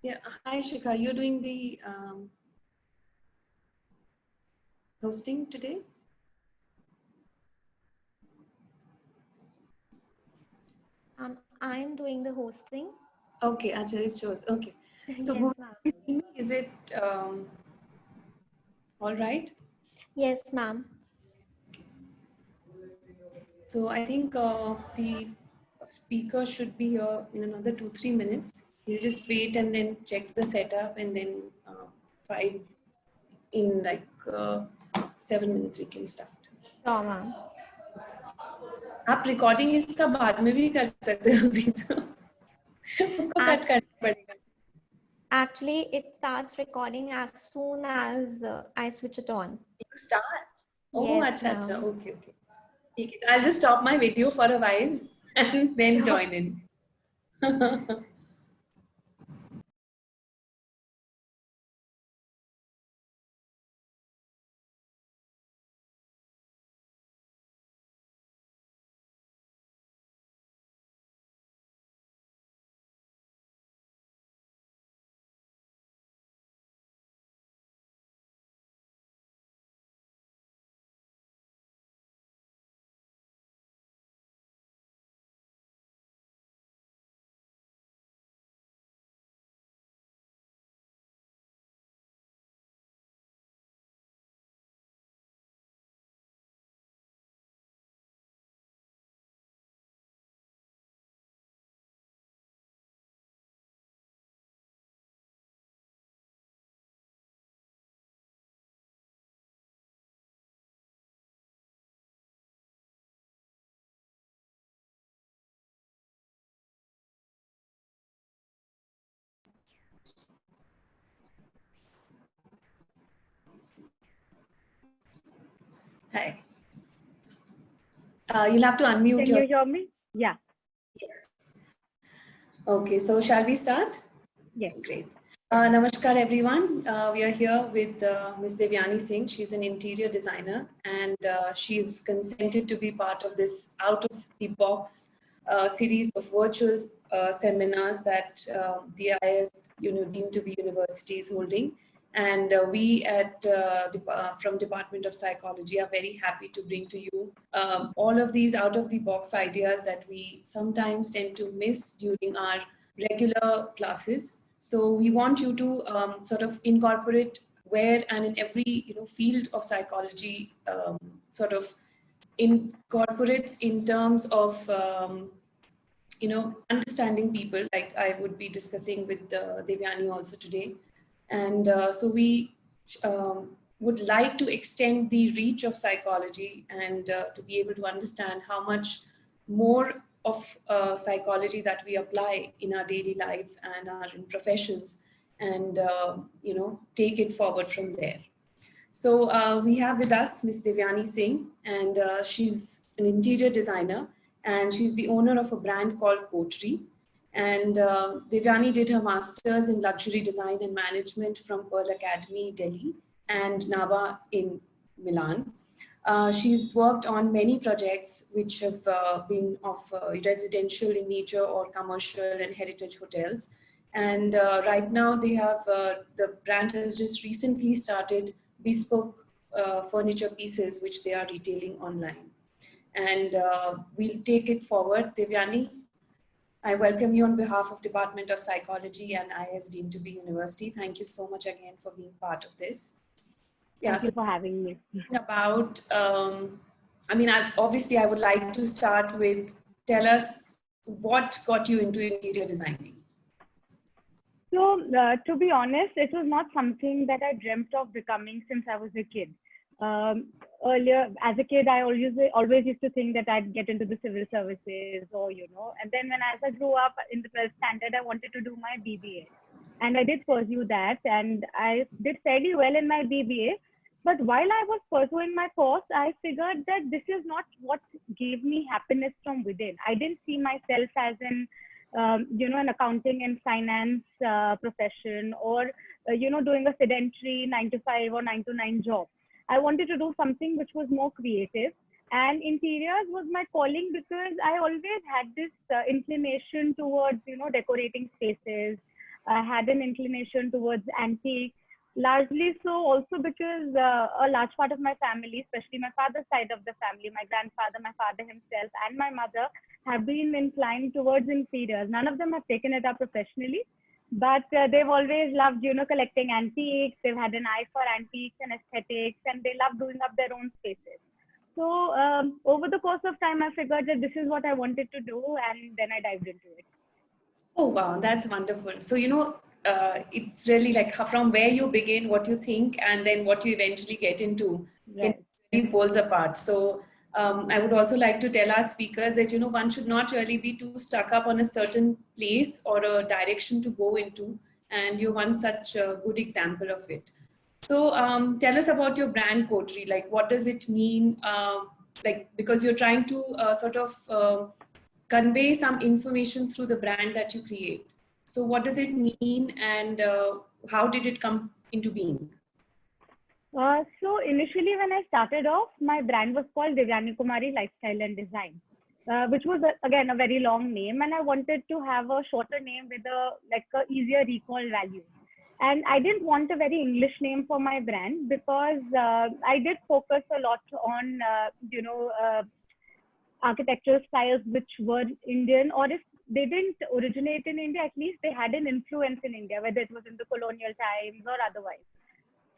Yeah, hi Shikha, you're doing the hosting today? I am doing the hosting. Okay, Acha, it shows. Okay. So Yes, who ma'am. is it all right? Yes, ma'am. So I think the speaker should be here in another 2-3 minutes. You just wait and then check the setup and then five in like 7 minutes we can start. Sure, ma'am. आप recording इसका बाद में भी कर सकते हो अभी तो उसको कट Act- करना पड़ेगा. Actually, it starts recording as soon as I switch it on. You start? Oh, Yes, acha, acha. ma'am. Okay, okay. ठीक है. I'll just stop my video for a while and then Sure. join in. Hi. You'll have to unmute Can you hear me? Yeah. Yes. Okay, so shall we start? Yes. Great. Namaskar, everyone. We are here with Ms. Devyani Singh. She's an interior designer and she's consented to be part of this out of the box series of virtual seminars that the IIS deemed to be universities holding. And we at from Department of Psychology are very happy to bring to you all of these out of the box ideas that we sometimes tend to miss during our regular classes. So we want you to sort of incorporate where and in every field of psychology sort of incorporates in terms of understanding people, like I would be discussing with Devyani also today. And so we would like to extend the reach of psychology and to be able to understand how much more of psychology that we apply in our daily lives and our in professions, and take it forward from there. So we have with us Ms. Devyani Singh, and she's an interior designer, and she's the owner of a brand called Coterie. And Devyani did her master's in luxury design and management from Pearl Academy, Delhi, and NABA in Milan. She's worked on many projects which have been of residential in nature or commercial and heritage hotels. And right now they have, the brand has just recently started bespoke furniture pieces which they are retailing online. And we'll take it forward. Devyani, I welcome you on behalf of Department of Psychology and IIS Deemed to be University. Thank you so much again for being part of this. Thank you for having me. About, obviously I would like to start with, tell us what got you into interior designing. So, to be honest, it was not something that I dreamt of becoming since I was a kid. Earlier, as a kid, I always used to think that I'd get into the civil services, or and then as I grew up in the 12th standard, I wanted to do my BBA, and I did pursue that, and I did fairly well in my BBA. But while I was pursuing my course, I figured that this is not what gave me happiness from within. I didn't see myself as an accounting and finance profession, or doing a sedentary 9 to 5 or 9 to 9 job. I wanted to do something which was more creative, and interiors was my calling because I always had this inclination towards decorating spaces, I had an inclination towards antique, largely so also because a large part of my family, especially my father's side of the family, my grandfather, my father himself, and my mother have been inclined towards interiors. None of them have taken it up professionally, but they've always loved, collecting antiques. They've had an eye for antiques and aesthetics, and they love doing up their own spaces. So over the course of time, I figured that this is what I wanted to do, and then I dived into it. Oh, wow, that's wonderful. So, it's really like from where you begin, what you think, and then what you eventually get into can Right. really poles apart. So, I would also like to tell our speakers that, one should not really be too stuck up on a certain place or a direction to go into. And you're one such a good example of it. So, tell us about your brand Coterie. Like, what does it mean? Because you're trying to sort of convey some information through the brand that you create. So what does it mean, and how did it come into being? So initially when I started off, my brand was called Devyani Kumari Lifestyle and Design, which was again a very long name, and I wanted to have a shorter name with a easier recall value. And I didn't want a very English name for my brand because I did focus a lot on architectural styles which were Indian, or if they didn't originate in India, at least they had an influence in India, whether it was in the colonial times or otherwise.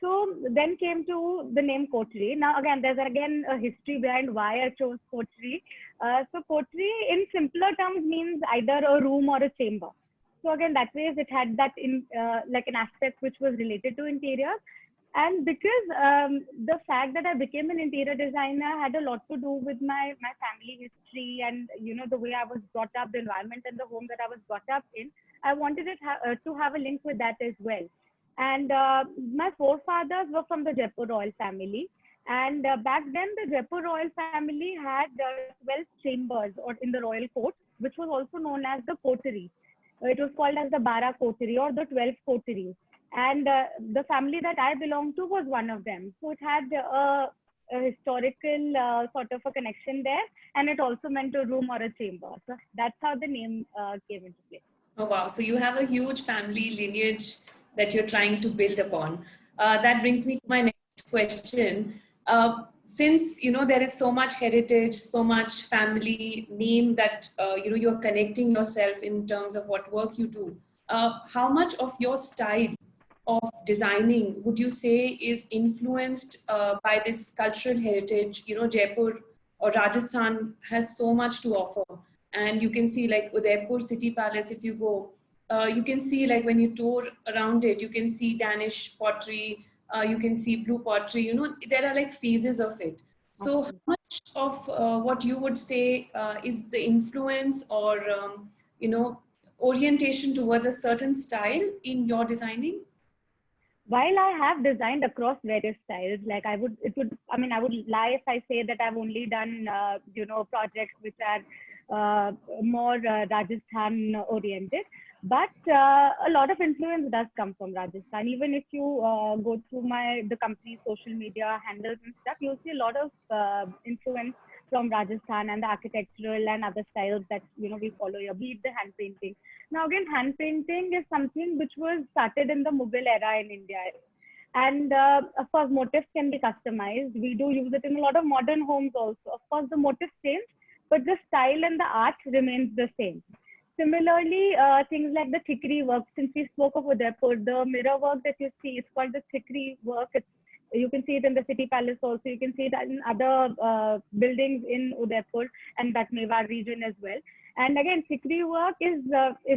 So then came to the name Coterie. Now again, there's again a history behind why I chose Coterie. So Coterie in simpler terms means either a room or a chamber. So again, that way it had that in like an aspect which was related to interior. And because the fact that I became an interior designer had a lot to do with my family history and the way I was brought up, the environment and the home that I was brought up in, I wanted it to have a link with that as well. And my forefathers were from the Jaipur royal family. And back then, the Jaipur royal family had 12 chambers or in the royal court, which was also known as the coterie. It was called as the Bara coterie or the 12 coteries. And the family that I belong to was one of them. So it had a historical sort of a connection there. And it also meant a room or a chamber. So that's how the name came into play. Oh, wow. So you have a huge family lineage that you're trying to build upon. That brings me to my next question. Since there is so much heritage, so much family name that you're connecting yourself in terms of what work you do, how much of your style of designing would you say is influenced by this cultural heritage? Jaipur or Rajasthan has so much to offer, and you can see like Udaipur City Palace. If you go, you can see like when you tour around it, you can see Danish pottery, you can see blue pottery. There are like phases of it. So how much of what you would say is the influence or orientation towards a certain style in your designing? While I have designed across various styles, like I would lie if I say that I've only done, projects which are more Rajasthan oriented. But a lot of influence does come from Rajasthan. Even if you go through the company's social media handles and stuff, you'll see a lot of influence from Rajasthan and the architectural and other styles that we follow here, be it the hand painting. Now again, hand painting is something which was started in the Mughal era in India. And of course, motifs can be customized. We do use it in a lot of modern homes also. Of course, the motifs change, but the style and the art remains the same. Similarly, things like the thickery work, since we spoke of Udaipur, the mirror work that you see, it's called the thickery work. You can see it in the City Palace also. You can see it in other buildings in Udaipur and that Mewar region as well. And again, thickery work is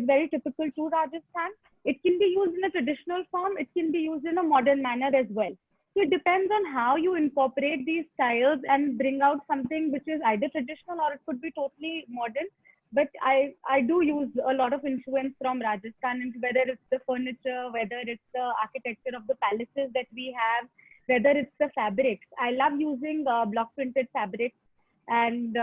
very typical to Rajasthan. It can be used in a traditional form. It can be used in a modern manner as well. So it depends on how you incorporate these styles and bring out something which is either traditional or it could be totally modern. But I do use a lot of influence from Rajasthan, and whether it's the furniture, whether it's the architecture of the palaces that we have, whether it's the fabrics. I love using block printed fabrics and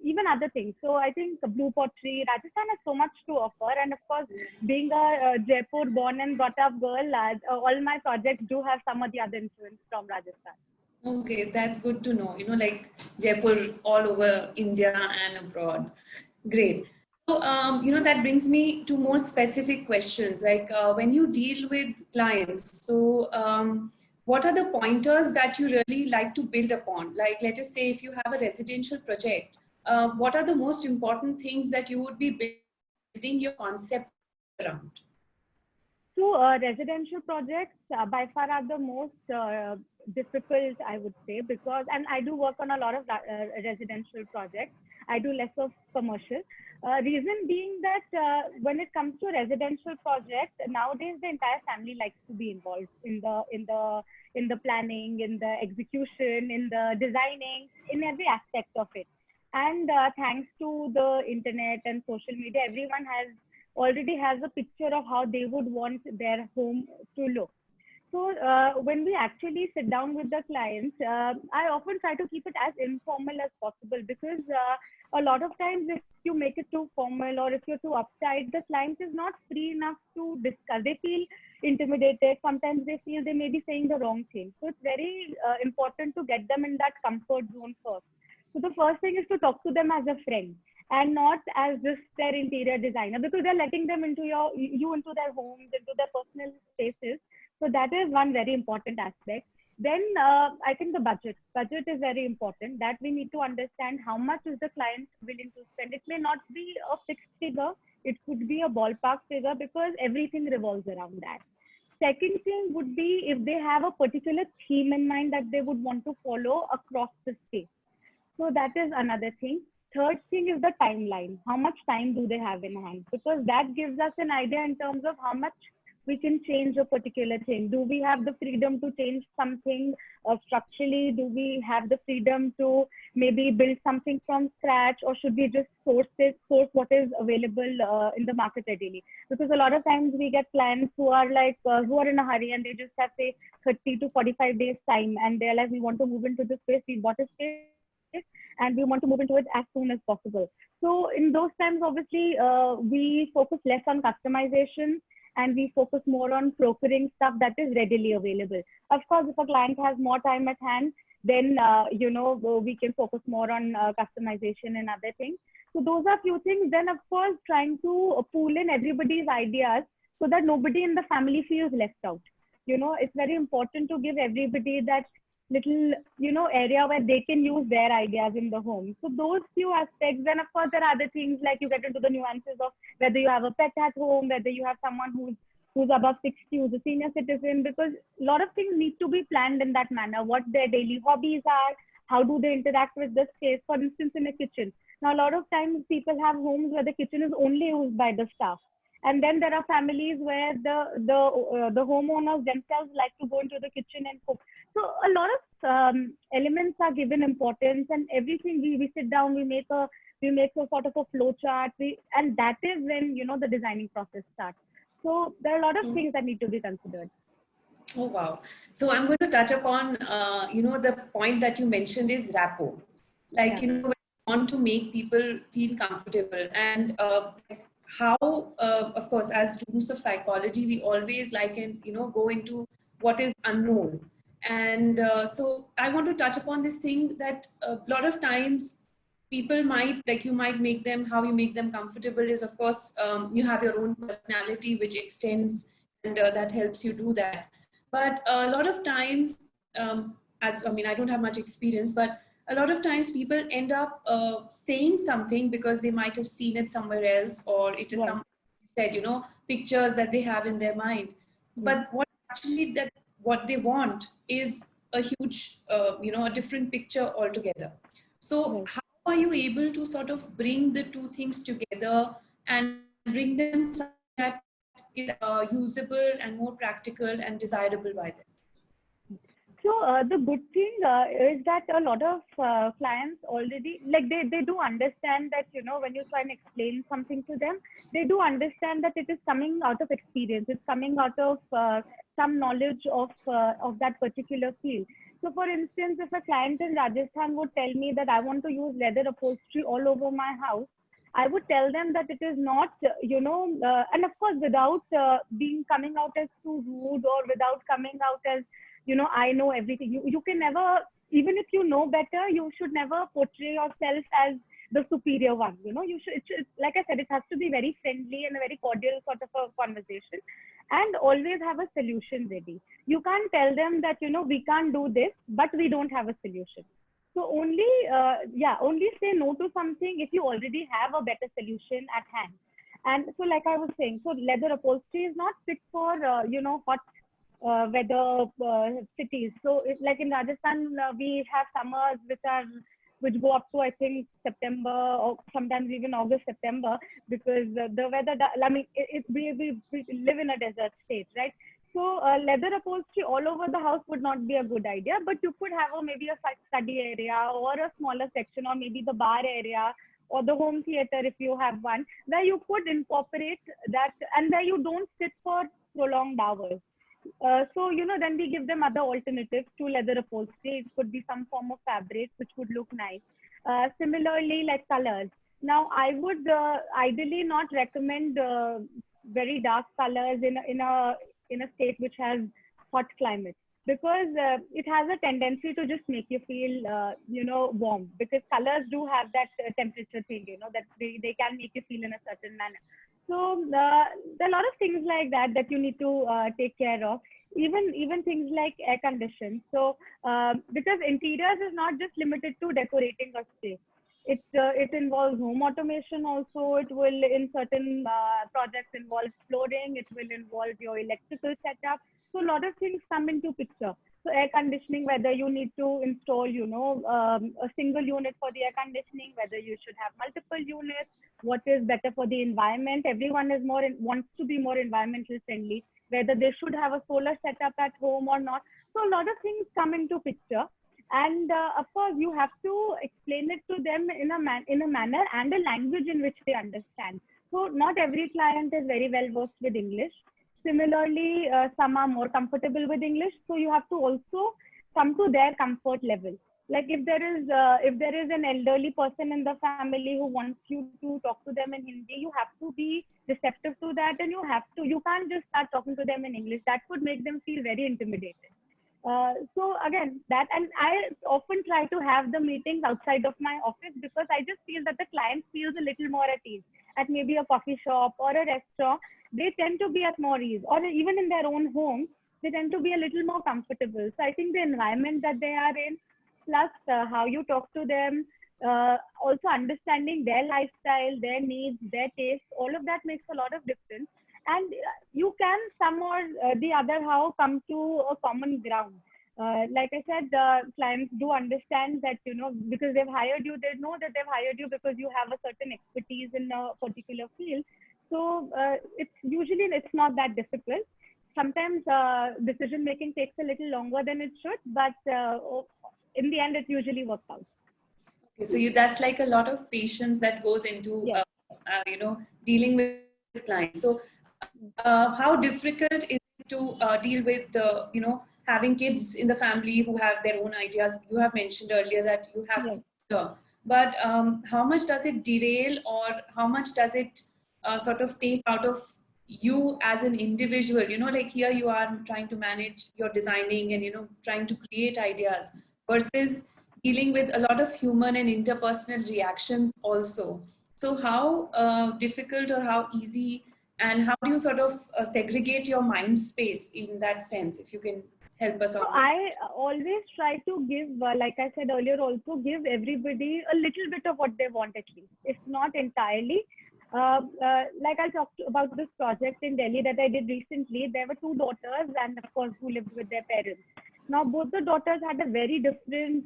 even other things. So I think blue pottery, Rajasthan has so much to offer. And of course, being a Jaipur born and brought up girl, all my projects do have some of the other influence from Rajasthan. Okay, that's good to know. Like Jaipur all over India and abroad. Great. that brings me to more specific questions. Like when you deal with clients, so what are the pointers that you really like to build upon? Like, let us say if you have a residential project, what are the most important things that you would be building your concept around? So residential projects by far are the most difficult, I would say, because, and I do work on a lot of residential projects. I do less of commercial. Reason being that when it comes to residential projects, nowadays the entire family likes to be involved in the planning, in the execution, in the designing, in every aspect of it. And thanks to the internet and social media, everyone already has a picture of how they would want their home to look. So when we actually sit down with the clients, I often try to keep it as informal as possible, because a lot of times if you make it too formal or if you're too uptight, the client is not free enough to discuss. They feel intimidated. Sometimes they feel they may be saying the wrong thing. So it's very important to get them in that comfort zone first. So the first thing is to talk to them as a friend and not as just their interior designer, because they're letting them into into their homes, into their personal spaces. So that is one very important aspect. Then I think the budget is very important, that we need to understand how much is the client willing to spend. It may not be a fixed figure. It could be a ballpark figure, because everything revolves around that. Second thing would be if they have a particular theme in mind that they would want to follow across the space. So that is another thing. Third thing is the timeline. How much time do they have in hand? Because that gives us an idea in terms of how much we can change a particular thing. Do we have the freedom to change something structurally? Do we have the freedom to maybe build something from scratch, or should we just source what is available in the market readily? Because a lot of times we get clients who are like who are in a hurry and they just have say 30 to 45 days time, and they're like, we want to move into this space. We bought a space and we want to move into it as soon as possible. So in those times, obviously, we focus less on customization and we focus more on procuring stuff that is readily available. Of course, if a client has more time at hand, then we can focus more on customization and other things. So those are few things. Then of course, trying to pool in everybody's ideas so that nobody in the family feels left out. It's very important to give everybody that little area where they can use their ideas in the home. So those few aspects. Then of course there are other things, like you get into the nuances of whether you have a pet at home, whether you have someone who's above 60, who's a senior citizen, because a lot of things need to be planned in that manner. What their daily hobbies are, how do they interact with the space. For instance, in a kitchen, now a lot of times people have homes where the kitchen is only used by the staff. And then there are families where the homeowners themselves like to go into the kitchen and cook. So a lot of elements are given importance, and everything we sit down, we make a sort of a flow chart, and that is when the designing process starts. So there are a lot of things that need to be considered. Oh wow! So I'm going to touch upon the point that you mentioned is rapport. Like when you want to make people feel comfortable, and how of course as students of psychology we always like go into what is unknown. And so I want to touch upon this thing that a lot of times people might, like you might make them, how you make them comfortable is of course you have your own personality which extends, and that helps you do that. But a lot of times I don't have much experience, but a lot of times people end up saying something because they might have seen it somewhere else, or it is some said, pictures that they have in their mind. But what they want is a huge, a different picture altogether. So how are you able to sort of bring the two things together and bring them something that is usable and more practical and desirable by them? So the good thing is that a lot of clients already, like they do understand that, when you try and explain something to them, they do understand that it is coming out of experience. It's coming out of some knowledge of that particular field. So for instance, if a client in Rajasthan would tell me that I want to use leather upholstery all over my house, I would tell them that it is not, and of course, without coming out as too rude, or without coming out as, I know everything. You can never, even if you know better, you should never portray yourself as the superior one. You know, it should, like I said, it has to be very friendly and a very cordial sort of a conversation, and always have a solution ready. You can't tell them that, you know, we can't do this, but we don't have a solution. So only say no to something if you already have a better solution at hand. And so, like I was saying, so leather upholstery is not fit for, hot weather cities. So, like in Rajasthan, we have summers which go up to, I think, September, or sometimes even August, September, because the weather, I mean, we live in a desert state, right? So leather upholstery all over the house would not be a good idea, but you could have maybe a study area or a smaller section, or maybe the bar area or the home theater if you have one, where you could incorporate that and where you don't sit for prolonged hours. So, you know, then we give them other alternatives to leather upholstery. It could be some form of fabric which would look nice. Similarly, like colors. Now, I would ideally not recommend very dark colors in a state which has hot climate, because it has a tendency to just make you feel, warm, because colors do have that temperature thing, you know, that they can make you feel in a certain manner. So there are a lot of things like that that you need to take care of. Even things like air condition. So because interiors is not just limited to decorating a space. It involves home automation also. It will, in certain projects, involve flooring. It will involve your electrical setup. So a lot of things come into picture. So air conditioning, whether you need to install, a single unit for the air conditioning, whether you should have multiple units, what is better for the environment. Everyone is wants to be more environmental friendly, whether they should have a solar setup at home or not. So a lot of things come into picture. And of course, you have to explain it to them in a manner and a language in which they understand. So not every client is very well versed with English. Similarly, some are more comfortable with English. So you have to also come to their comfort level. Like if there is an elderly person in the family who wants you to talk to them in Hindi, you have to be receptive to that, and you can't just start talking to them in English. That would make them feel very intimidated. So again, and I often try to have the meetings outside of my office, because I just feel that the client feels a little more at ease at maybe a coffee shop or a restaurant. They tend to be at more ease, or even in their own home, they tend to be a little more comfortable. So I think the environment that they are in, plus how you talk to them, also understanding their lifestyle, their needs, their tastes, all of that makes a lot of difference. And you can some or the other how come to a common ground. Like I said, clients do understand that, because they've hired you, they know that they've hired you because you have a certain expertise in a particular field. So it's not that difficult. Sometimes decision making takes a little longer than it should, but in the end, it usually works out. Okay, so that's like a lot of patience that goes into, Yes. dealing with clients. So how difficult is it to deal with having kids in the family who have their own ideas? You have mentioned earlier that you have Yes. to, but how much does it derail, or how much does it sort of take out of you as an individual? Like here you are trying to manage your designing and trying to create ideas, versus dealing with a lot of human and interpersonal reactions also. So how difficult or how easy, and how do you sort of segregate your mind space in that sense, if you can help us out? So I always try to give, like I said earlier, also give everybody a little bit of what they want, at least, if not entirely. Like I talked about this project in Delhi that I did recently. There were two daughters, and of course, who lived with their parents. Now, both the daughters had a very different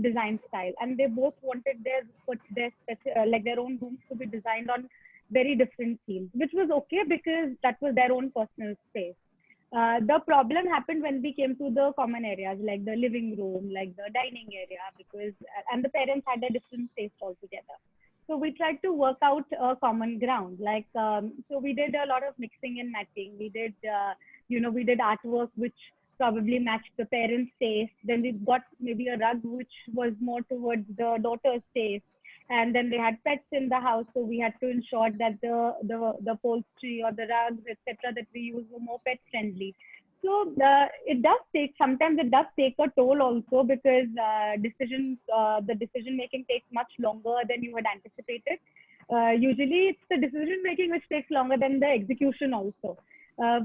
design style, and they both wanted their own rooms to be designed on very different themes, which was okay because that was their own personal space. The problem happened when we came to the common areas, like the living room, like the dining area, and the parents had a different taste altogether. So we tried to work out a common ground. So we did a lot of mixing and matching. We did artwork which probably matched the parents' taste. Then we got maybe a rug which was more towards the daughter's taste. And then they had pets in the house, so we had to ensure that the upholstery or the rugs, etc., that we use were more pet friendly. it does take, sometimes it does take a toll also, because the decision making takes much longer than you had anticipated. Usually it's the decision making which takes longer than the execution also.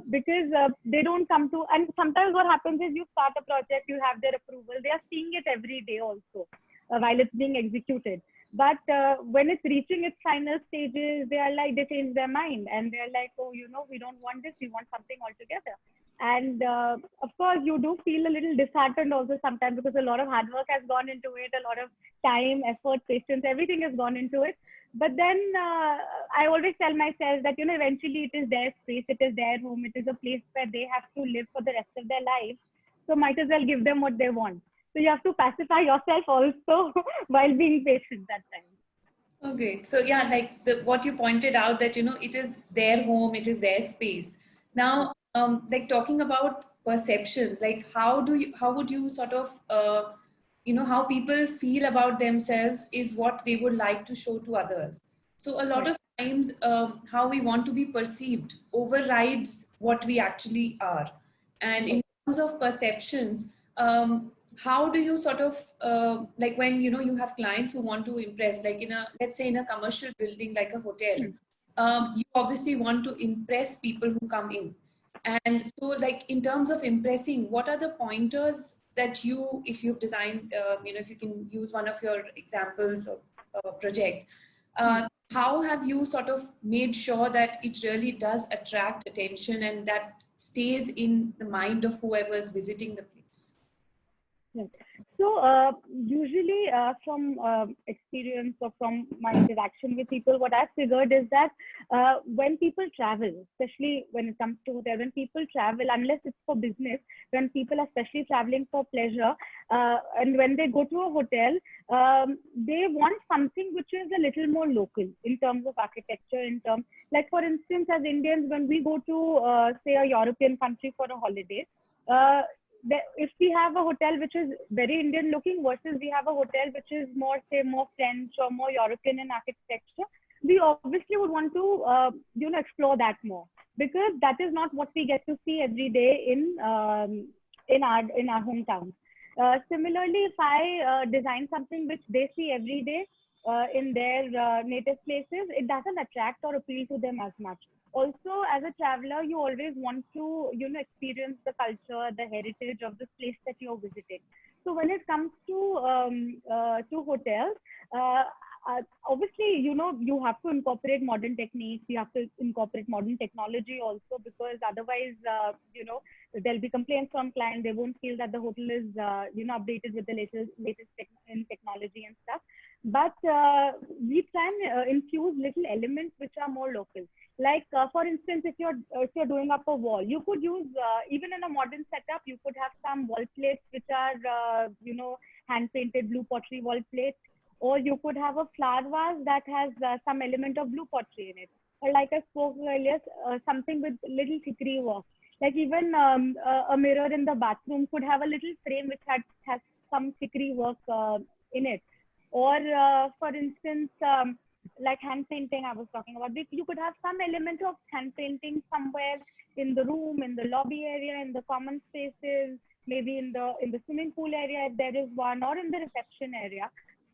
Because they don't come to, and sometimes what happens is you start a project, you have their approval, they are seeing it every day also while it's being executed. But when it's reaching its final stages, they are like, they change their mind and they're like, oh, you know, we don't want this, we want something altogether. And of course, you do feel a little disheartened also sometimes, because a lot of hard work has gone into it, a lot of time, effort, patience, everything has gone into it. But then I always tell myself that, you know, eventually it is their space, it is their home, it is a place where they have to live for the rest of their life. So might as well give them what they want. So you have to pacify yourself also while being patient that time. Okay, so yeah, like what you pointed out, that, you know, it is their home, it is their space. Now, like talking about perceptions, like how would you sort of, you know, how people feel about themselves is what they would like to show to others. So a lot Right. of times, how we want to be perceived overrides what we actually are. And in terms of perceptions, how do you sort of like when, you know, you have clients who want to impress, like in a, let's say in a commercial building like a hotel, you obviously want to impress people who come in. And so, like, in terms of impressing, what are the pointers that you, if you've designed, you know, if you can use one of your examples of a project, how have you sort of made sure that it really does attract attention and that stays in the mind of whoever is visiting the place? Yes. So usually from experience or from my interaction with people, what I've figured is that when people travel, especially when it comes to hotel, when people travel, unless it's for business, when people are especially traveling for pleasure, and when they go to a hotel, they want something which is a little more local in terms of architecture, in terms, like for instance, as Indians, when we go to say a European country for a holiday, if we have a hotel which is very Indian looking versus we have a hotel which is more, say, more French or more European in architecture, we obviously would want to, you know, explore that more, because that is not what we get to see every day in our hometown. Similarly, if I design something which they see every day in their native places, it doesn't attract or appeal to them as much. Also, as a traveler, you always want to, you know, experience the culture, the heritage of the place that you're visiting. So when it comes to hotels, uh, obviously, you know, you have to incorporate modern techniques, you have to incorporate modern technology also, because otherwise, you know, there'll be complaints from clients. They won't feel that the hotel is, you know, updated with the latest in technology and stuff. But we try and infuse little elements which are more local. Like for instance, if you're doing up a wall, you could use even in a modern setup, you could have some wall plates which are you know, hand painted blue pottery wall plates, or you could have a flower vase that has some element of blue pottery in it, or like I spoke earlier, something with little hickory work. Like even a mirror in the bathroom could have a little frame which has some hickory work in it. Or for instance, like hand painting I was talking about, you could have some element of hand painting somewhere in the room, in the lobby area, in the common spaces, maybe in the swimming pool area if there is one, or in the reception area.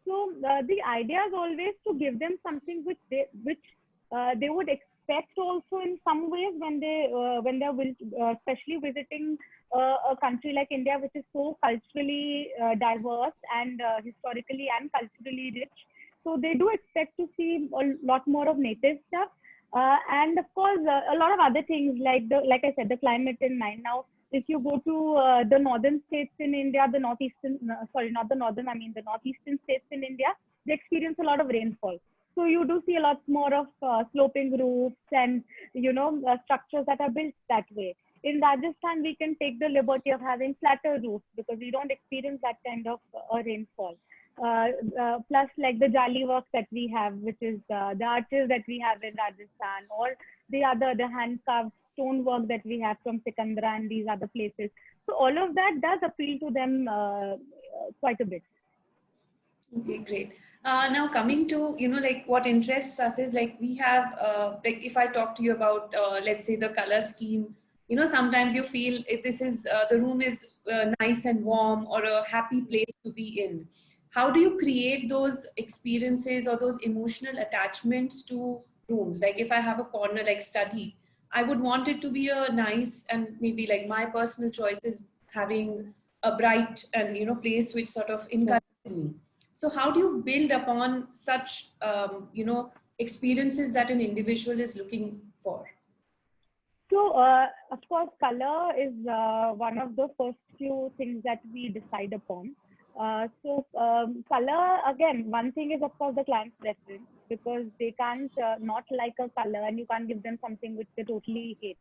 So the idea is always to give them something which they would expect also in some ways when they're especially visiting a country like India, which is so culturally diverse and historically and culturally rich. So they do expect to see a lot more of native stuff, and of course a lot of other things, like I said, the climate in mind. Now, if you go to the northern states in India, the northeastern, sorry, not the northern, I mean the northeastern states in India, they experience a lot of rainfall. So you do see a lot more of sloping roofs and, you know, structures that are built that way. In Rajasthan, we can take the liberty of having flatter roofs because we don't experience that kind of rainfall. Plus, like the jali work that we have, which is the arches that we have in Rajasthan, or the hand carved stonework that we have from Sikandra and these other places. So all of that does appeal to them quite a bit. Okay, great. Now coming to, you know, like what interests us is like we have, like if I talk to you about, let's say the color scheme sometimes you feel this is the room is nice and warm or a happy place to be in. How do you create those experiences or those emotional attachments to rooms? Like if I have a corner like study, I would want it to be a nice, and maybe like my personal choice is having a bright and place which sort of encourages me. So how do you build upon such experiences that an individual is looking for? So, of course, color is one of the first few things that we decide upon. Color, again, one thing is, of course, the client's preference, because they can't not like a color, and you can't give them something which they totally hate.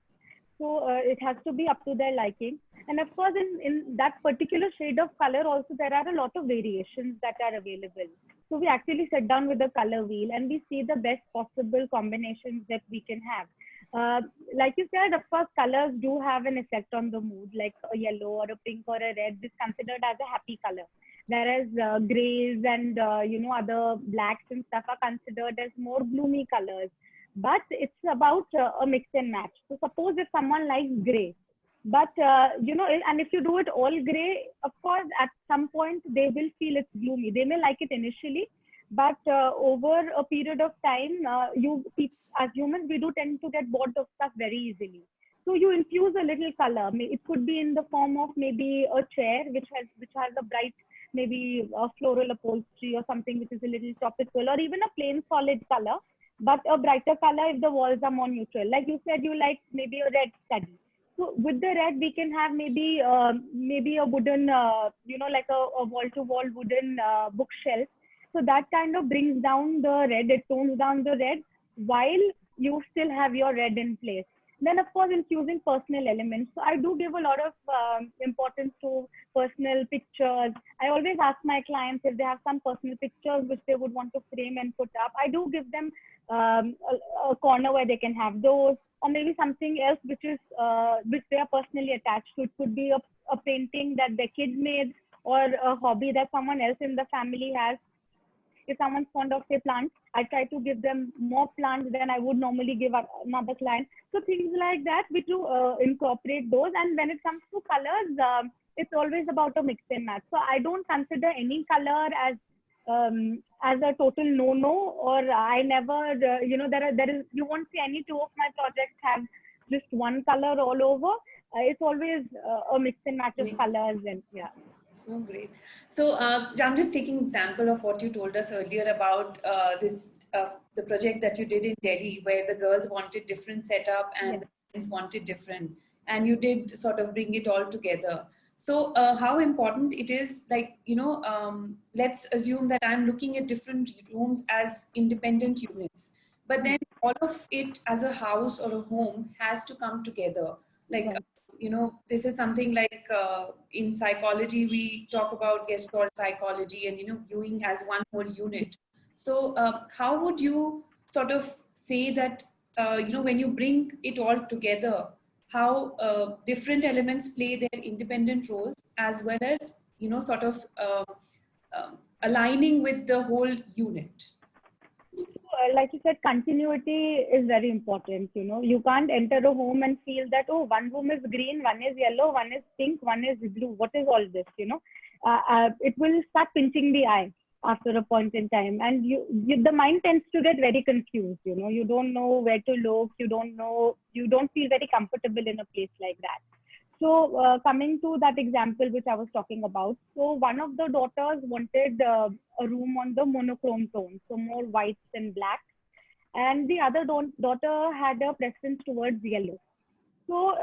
So it has to be up to their liking. And of course, in that particular shade of color also, there are a lot of variations that are available. So we actually sit down with the color wheel and we see the best possible combinations that we can have. Like you said, of course, colors do have an effect on the mood, like a yellow or a pink or a red is considered as a happy color. Whereas grays and other blacks and stuff are considered as more gloomy colors. But it's about a mix and match. So suppose if someone likes gray, but and if you do it all gray, of course, at some point they will feel it's gloomy. They may like it initially, but over a period of time, as humans, we do tend to get bored of stuff very easily. So you infuse a little color. It could be in the form of maybe a chair which has a bright, maybe a floral upholstery or something which is a little tropical, or even a plain solid color, but a brighter color if the walls are more neutral. Like you said, you like maybe a red study. So with the red, we can have maybe a wooden, like a wall-to-wall wooden bookshelf. So that kind of brings down the red, it tones down the red while you still have your red in place. Then, of course, infusing personal elements. So I do give a lot of importance to personal pictures. I always ask my clients if they have some personal pictures which they would want to frame and put up. I do give them a corner where they can have those, or maybe something else which they are personally attached to. It could be a painting that their kid made, or a hobby that someone else in the family has. If someone's fond of, say, plants, I try to give them more plants than I would normally give another client. So things like that, we do incorporate those. And when it comes to colors, it's always about a mix and match. So I don't consider any color as a total no-no, or I never, you won't see any two of my projects have just one color all over. It's always a mix and match of colors, and yeah. Oh, great. So I'm just taking example of what you told us earlier about the project that you did in Delhi, where the girls wanted different setup and the parents wanted different, and you did sort of bring it all together. So how important it is, like, let's assume that I'm looking at different rooms as independent units, but then all of it as a house or a home has to come together. Like, this is something like in psychology, we talk about Gestalt psychology and, viewing as one whole unit. So how would you sort of say that, when you bring it all together, how different elements play their independent roles, as well as, sort of aligning with the whole unit? Like you said, continuity is very important. You can't enter a home and feel that, oh, one room is green, one is yellow, one is pink, one is blue. What is all this? It will start pinching the eye after a point in time, and the mind tends to get very confused. You don't know where to look. You don't feel very comfortable in a place like that. So coming to that example which I was talking about, so one of the daughters wanted a room on the monochrome tone, so more whites and blacks, and the other daughter had a preference towards yellow. So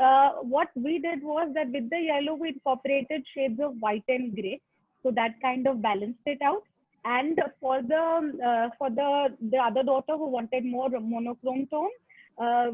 what we did was that with the yellow, we incorporated shades of white and gray, so that kind of balanced it out. And for the other daughter who wanted more monochrome tone,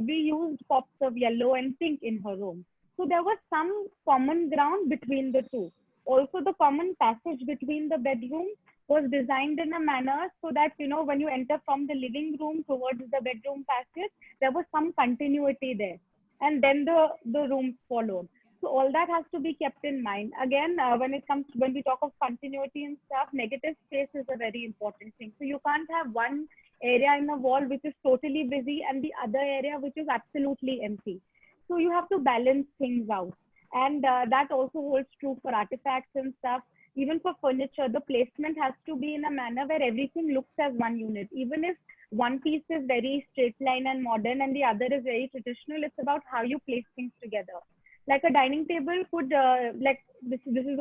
we used pops of yellow and pink in her room. So there was some common ground between the two. Also, the common passage between the bedrooms was designed in a manner so that, when you enter from the living room towards the bedroom passage, there was some continuity there. And then the rooms followed. So all that has to be kept in mind. Again, when we talk of continuity and stuff, negative space is a very important thing. So you can't have one area in the wall which is totally busy and the other area which is absolutely empty. So you have to balance things out. And that also holds true for artifacts and stuff. Even for furniture, the placement has to be in a manner where everything looks as one unit. Even if one piece is very straight line and modern and the other is very traditional, it's about how you place things together. Like a dining table could, like this was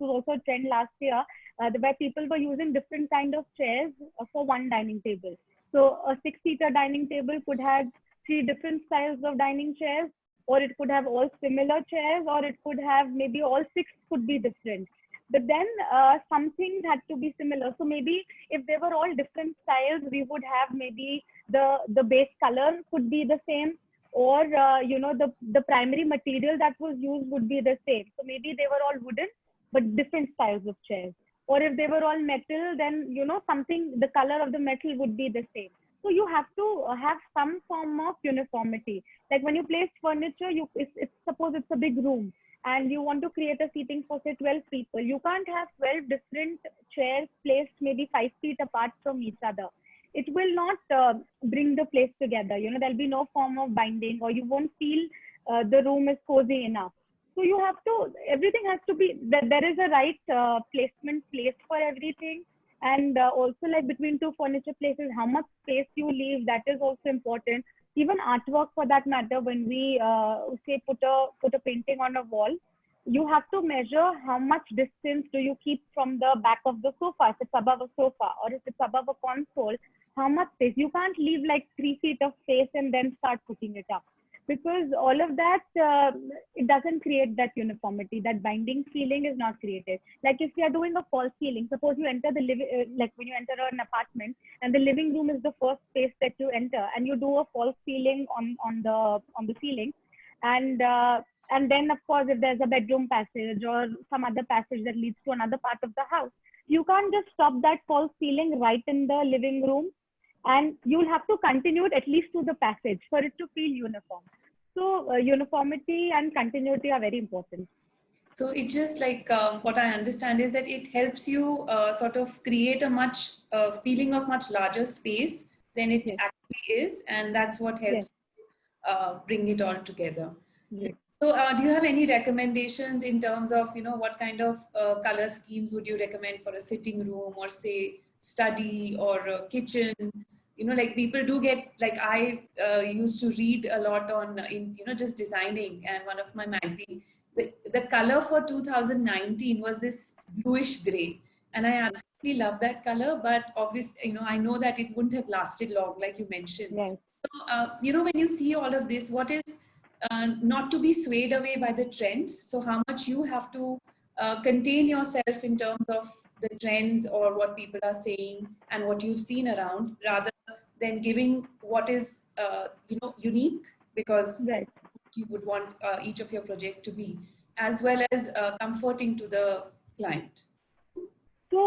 also a trend last year, where people were using different kind of chairs for one dining table. So a 6-seater dining table could have 3 different styles of dining chairs, or it could have all similar chairs, or it could have maybe all 6 could be different. But then something had to be similar. So maybe if they were all different styles, we would have maybe the base color could be the same, or the primary material that was used would be the same. So maybe they were all wooden, but different styles of chairs. Or if they were all metal, then something, the color of the metal would be the same. So you have to have some form of uniformity. Like when you place furniture, suppose it's a big room and you want to create a seating for say 12 people. You can't have 12 different chairs placed maybe 5 feet apart from each other. It will not bring the place together. There'll be no form of binding, or you won't feel the room is cozy enough. So you have to, everything has to be, that there is a right placement place for everything. And also like between 2 furniture places, how much space you leave, that is also important. Even artwork for that matter, when we say put a painting on a wall, you have to measure how much distance do you keep from the back of the sofa, if it's above a sofa, or if it's above a console, how much space. You can't leave like 3 feet of space and then start putting it up, because all of that, it doesn't create that uniformity. That binding feeling is not created. Like if you are doing a false ceiling, suppose you enter the like when you enter an apartment and the living room is the first space that you enter, and you do a false ceiling on the ceiling, and then of course if there's a bedroom passage or some other passage that leads to another part of the house, you can't just stop that false ceiling right in the living room, and you'll have to continue it at least to the passage for it to feel uniform. So uniformity and continuity are very important. So it just like what I understand is that it helps you sort of create a much feeling of much larger space than it Yes. actually is, and that's what helps bring it all together. Yes. So do you have any recommendations in terms of what kind of color schemes would you recommend for a sitting room, or say study, or a kitchen? Like people do get, like I used to read a lot on in just designing, and one of my magazine, the color for 2019 was this bluish gray, and I absolutely love that color, but obviously I know that it wouldn't have lasted long, like you mentioned. Right. So when you see all of this, what is not to be swayed away by the trends? So how much you have to contain yourself in terms of the trends or what people are saying and what you've seen around, rather than giving what is unique, because Right. you would want each of your project to be, as well as comforting to the client. So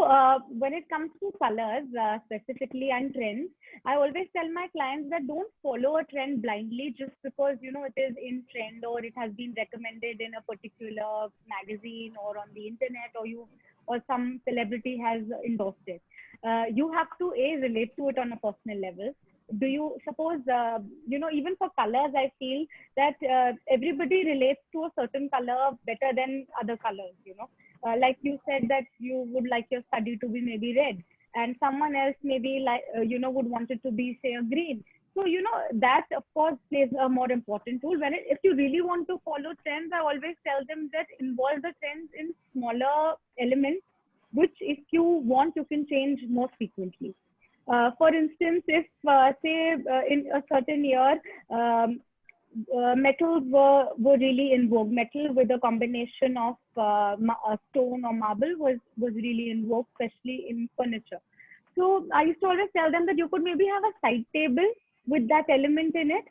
when it comes to colors specifically and trends, I always tell my clients that don't follow a trend blindly just because it is in trend, or it has been recommended in a particular magazine or on the internet, or some celebrity has endorsed it. You have to relate to it on a personal level. Do you suppose even for colors, I feel that everybody relates to a certain color better than other colors. Like you said that you would like your study to be maybe red, and someone else maybe like would want it to be say a green. So that of course plays a more important role. If you really want to follow trends, I always tell them that involve the trends in smaller elements, which if you want you can change more frequently. For instance, if say in a certain year, metals were really in vogue. Metal with a combination of stone or marble was really in vogue, especially in furniture. So I used to always tell them that you could maybe have a side table with that element in it,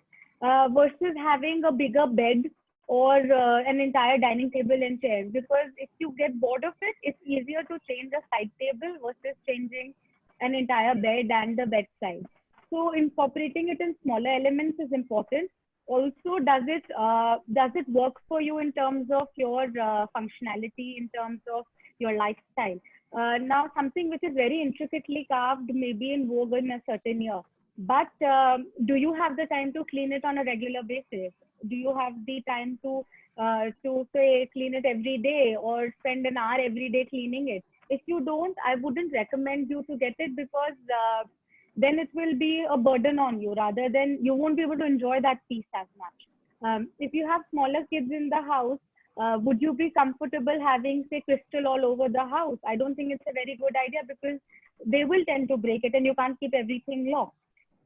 versus having a bigger bed or an entire dining table and chairs. Because if you get bored of it, it's easier to change a side table versus changing an entire bed and the bedside. So incorporating it in smaller elements is important. Also, does it work for you in terms of your functionality, in terms of your lifestyle? Now, something which is very intricately carved may be in vogue in a certain year, but do you have the time to clean it on a regular basis? Do you have the time to say clean it every day or spend an hour every day cleaning it? If you don't, I wouldn't recommend you to get it, because then it will be a burden on you, rather than you won't be able to enjoy that piece as much. If you have smaller kids in the house, would you be comfortable having, say, crystal all over the house? I don't think it's a very good idea, because they will tend to break it and you can't keep everything locked.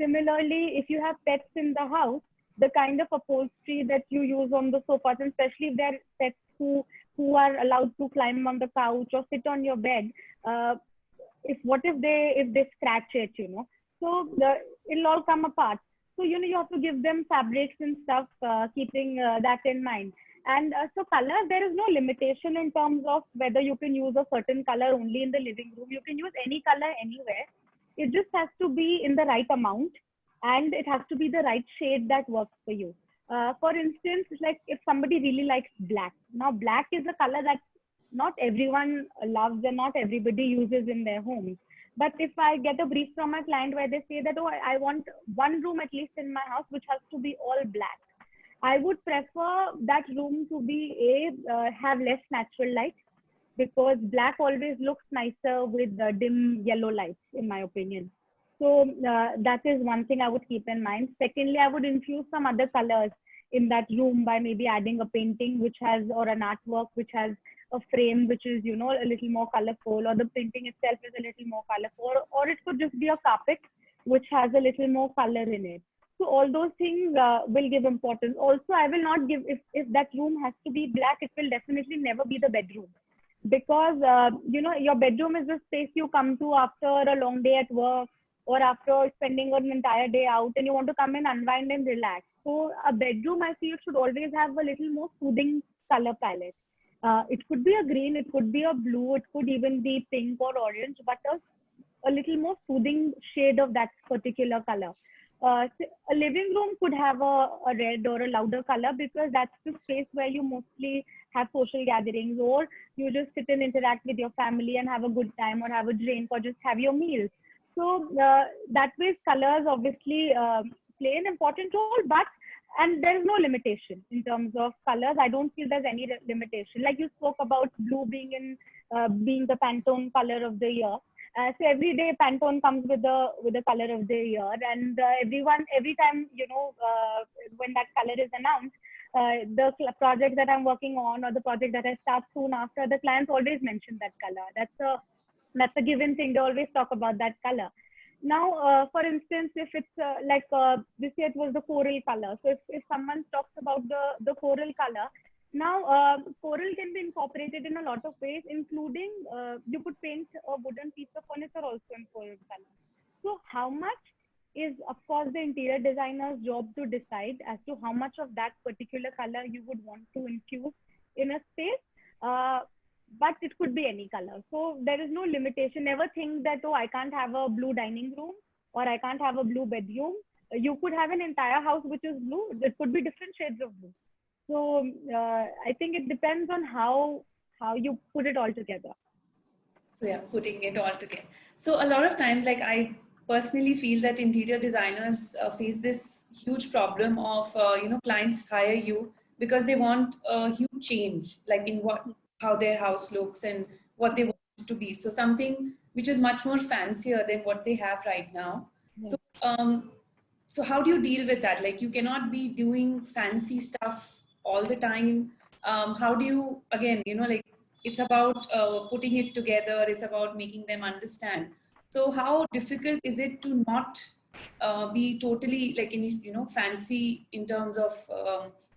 Similarly, if you have pets in the house, the kind of upholstery that you use on the sofas, and especially if they're pets who are allowed to climb on the couch or sit on your bed, if they scratch it, so it'll all come apart. So you have to give them fabrics and stuff, keeping that in mind. And so color, there is no limitation in terms of whether you can use a certain color only in the living room. You can use any color anywhere. It just has to be in the right amount, and it has to be the right shade that works for you. For instance, like if somebody really likes black. Now, black is a color that not everyone loves and not everybody uses in their homes. But if I get a brief from a client where they say that, oh, I want one room at least in my house which has to be all black, I would prefer that room to be have less natural light, because black always looks nicer with dim yellow lights, in my opinion. So that is one thing I would keep in mind. Secondly, I would infuse some other colors in that room by maybe adding a painting which has, or an artwork which has a frame which is, a little more colorful, or the painting itself is a little more colorful, or it could just be a carpet which has a little more color in it. So all those things will give importance. Also, I will not give, if that room has to be black, it will definitely never be the bedroom. Because, your bedroom is the space you come to after a long day at work, or after spending an entire day out, and you want to come and unwind and relax. So a bedroom, I feel, should always have a little more soothing color palette. It could be a green, it could be a blue, it could even be pink or orange, but a little more soothing shade of that particular color. A living room could have a red or a louder color, because that's the space where you mostly have social gatherings, or you just sit and interact with your family and have a good time, or have a drink, or just have your meals. So that way, colors obviously play an important role, and there is no limitation in terms of colors. I don't feel there's any limitation. Like you spoke about blue being the Pantone color of the year. So every day Pantone comes with the color of the year, and every time, when that color is announced, the project that I'm working on, or the project that I start soon after, the clients always mention that color. That's a given thing. They always talk about that color. Now, for instance, if it's this year it was the coral color. So if someone talks about the coral color, now coral can be incorporated in a lot of ways, including you could paint a wooden piece of furniture also in coral color. So how much is, of course, the interior designer's job to decide as to how much of that particular color you would want to infuse in a space. But it could be any color. So there is no limitation. Never think that, oh, I can't have a blue dining room, or I can't have a blue bedroom. You could have an entire house which is blue. It could be different shades of blue. So I think it depends on how you put it all together. So yeah, putting it all together. So a lot of times, like I personally feel that interior designers face this huge problem of, clients hire you because they want a huge change, like in how their house looks and what they want it to be. So something which is much more fancier than what they have right now. Yeah. So how do you deal with that? Like you cannot be doing fancy stuff all the time. How do you, again, it's about putting it together. It's about making them understand. So how difficult is it to not be totally fancy in terms of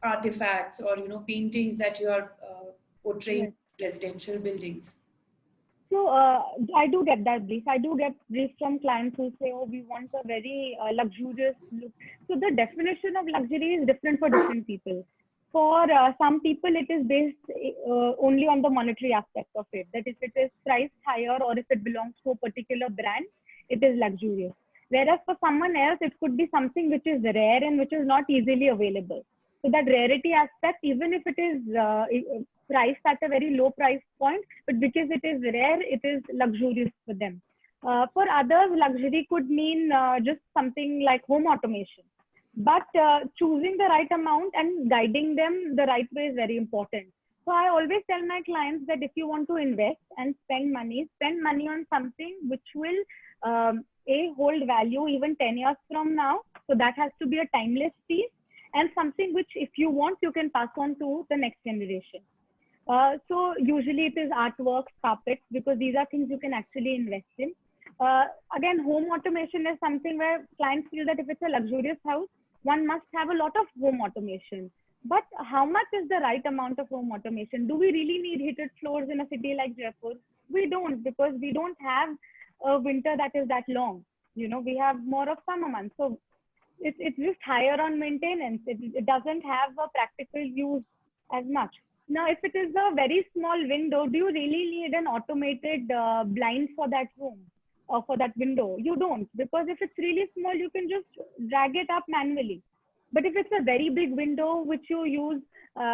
artifacts or, paintings that you are portraying in residential buildings? So I do get that brief. I do get briefs from clients who say, oh, we want a very luxurious look. So the definition of luxury is different for different people. For some people, it is based only on the monetary aspect of it. That if it is priced higher, or if it belongs to a particular brand, it is luxurious. Whereas for someone else, it could be something which is rare and which is not easily available. So that rarity aspect, even if it is priced at a very low price point, but because it is rare, it is luxurious for them. For others, luxury could mean just something like home automation. but choosing the right amount and guiding them the right way is very important. So I always tell my clients that if you want to invest and spend money on something which will hold value even 10 years from now. So that has to be a timeless piece and something which if you want, you can pass on to the next generation. So usually it is artworks, carpets, because these are things you can actually invest in. Again, home automation is something where clients feel that if it's a luxurious house, one must have a lot of home automation. But how much is the right amount of home automation? Do we really need heated floors in a city like Jaipur? We don't, because we don't have a winter that is that long. You know, we have more of summer months. So it's just higher on maintenance. It doesn't have a practical use as much. Now, if it is a very small window, do you really need an automated blind for that room or for that window? You don't, because if it's really small, you can just drag it up manually. But if it's a very big window, which you use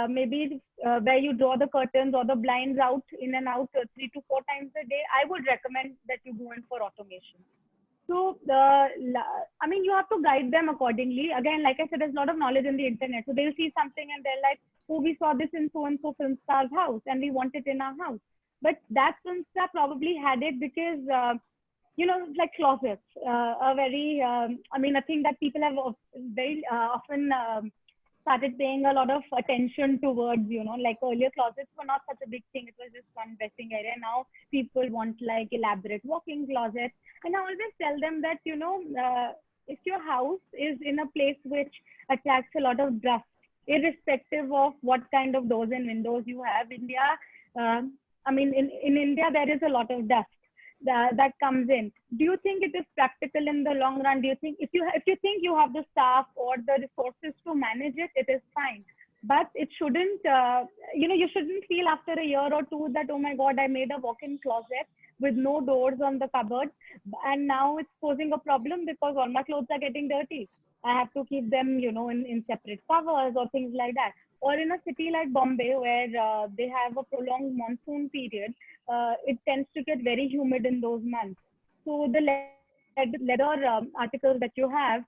maybe where you draw the curtains or the blinds out in and out 3 to 4 times a day, I would recommend that you go in for automation. So, I mean, you have to guide them accordingly. Again, like I said, there's a lot of knowledge in the internet. So they'll see something and they're like, oh, we saw this in so-and-so film star's house and we want it in our house. But that film star probably had it because, you know, like closets, a very, I mean, a thing that people have very often started paying a lot of attention towards, you know, like earlier closets were not such a big thing. It was just one dressing area. Now people want like elaborate walk-in closets. And I always tell them that, you know, if your house is in a place which attracts a lot of dust, irrespective of what kind of doors and windows you have, I mean, in India, there is a lot of dust that comes in. Do you think it is practical in the long run? Do you think if you think you have the staff or the resources to manage it, it is fine. But it shouldn't, you know, you shouldn't feel after a year or two that, oh my God, I made a walk-in closet with no doors on the cupboard, and now it's posing a problem because all my clothes are getting dirty. I have to keep them, you know, in separate covers or things like that. Or in a city like Bombay, where they have a prolonged monsoon period, it tends to get very humid in those months. So the leather articles that you have,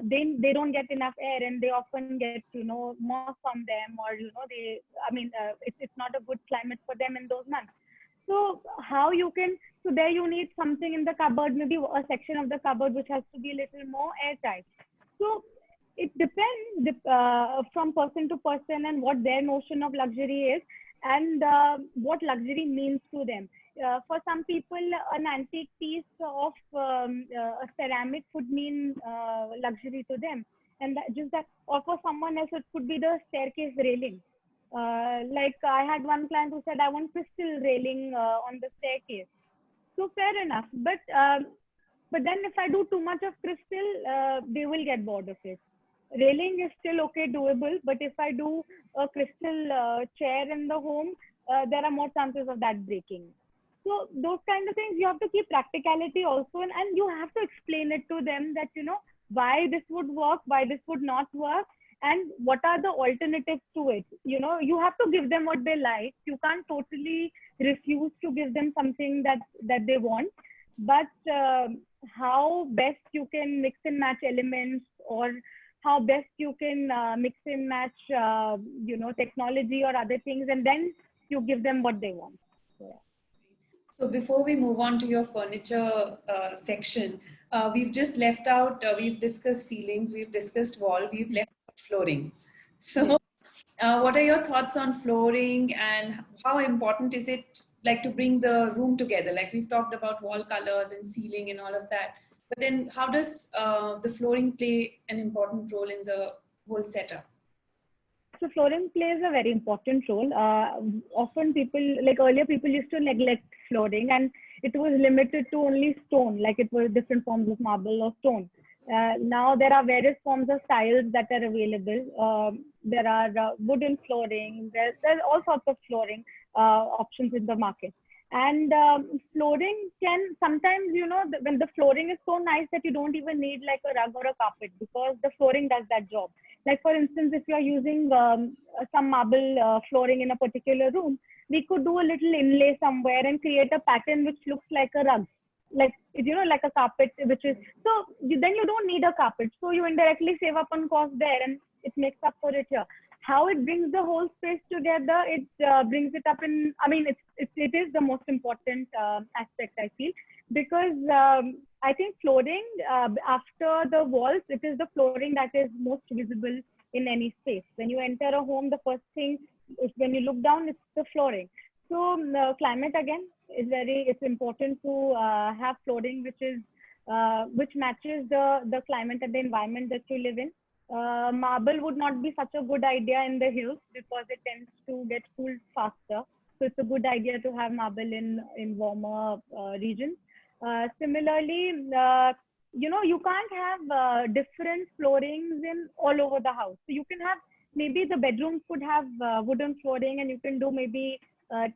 they don't get enough air, and they often get, you know, moss on them, or, you know, it's not a good climate for them in those months. So how you can, so there you need something in the cupboard, maybe a section of the cupboard which has to be a little more airtight. So it depends from person to person and what their notion of luxury is, and what luxury means to them. For some people, an antique piece of a ceramic would mean luxury to them, and or for someone else, it could be the staircase railing. Like I had one client who said, I want crystal railing on the staircase. So fair enough, but then if I do too much of crystal, they will get bored of it. Railing is still okay, doable, but if I do a crystal chair in the home, there are more chances of that breaking. So those kind of things, you have to keep practicality also, and you have to explain it to them that, you know, why this would work, why this would not work, and what are the alternatives to it. You know, you have to give them what they like. You can't totally refuse to give them something that they want, but how best you can mix and match elements, or how best you can mix and match, you know, technology or other things, and then you give them what they want. So before we move on to your furniture section, we've just left out, we've discussed ceilings, we've discussed wall, we've left out floorings. So what are your thoughts on flooring, and how important is it, like, to bring the room together? Like we've talked about wall colors and ceiling and all of that, but then how does the flooring play an important role in the whole setup? So flooring plays a very important role. Often people, like earlier, people used to neglect flooring, and it was limited to only stone, like it was different forms of marble or stone. Now there are various forms of tiles that are available. There are wooden flooring. There's all sorts of flooring options in the market. And flooring can sometimes, you know, when the flooring is so nice that you don't even need like a rug or a carpet, because the flooring does that job. Like for instance, if you're using some marble flooring in a particular room, we could do a little inlay somewhere and create a pattern which looks like a rug. like, like a carpet, which is, so then you don't need a carpet. So you indirectly save up on cost there, and it makes up for it here. How it brings the whole space together, it brings it up in, I mean, it is the most important aspect, I feel, because I think flooring, after the walls, it is the flooring that is most visible in any space. When you enter a home, the first thing is when you look down, it's the flooring. So climate, again, is it's important to have flooring which matches the climate and the environment that you live in. Marble would not be such a good idea in the hills because it tends to get cooled faster. So it's a good idea to have marble in warmer regions. Similarly, you can't have different floorings in all over the house. So you can have, maybe the bedrooms could have wooden flooring, and you can do maybe